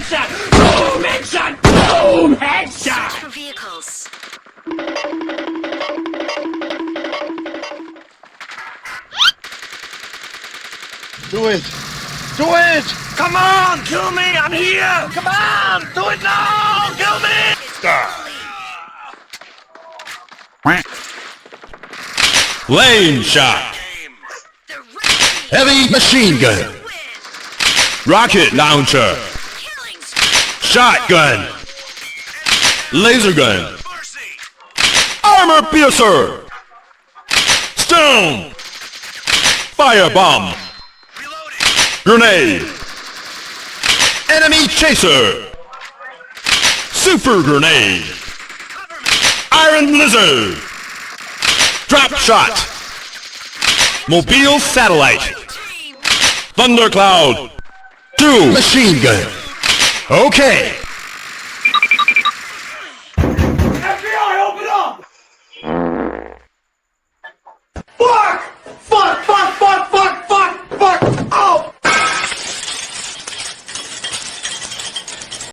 headshot! Boom, headshot! Boom, headshot! For vehicles. Do it! Do it! Come on, kill me! I'm here! Come on! Do it now! Kill me! Lane shot. Heavy machine gun. Rocket launcher. Shotgun. Laser gun. Armor piercer. Stone. Firebomb. Grenade. Enemy chaser. Super grenade. Iron lizard. Drop shot. Mobile satellite. Thundercloud. 2 machine gun. Okay.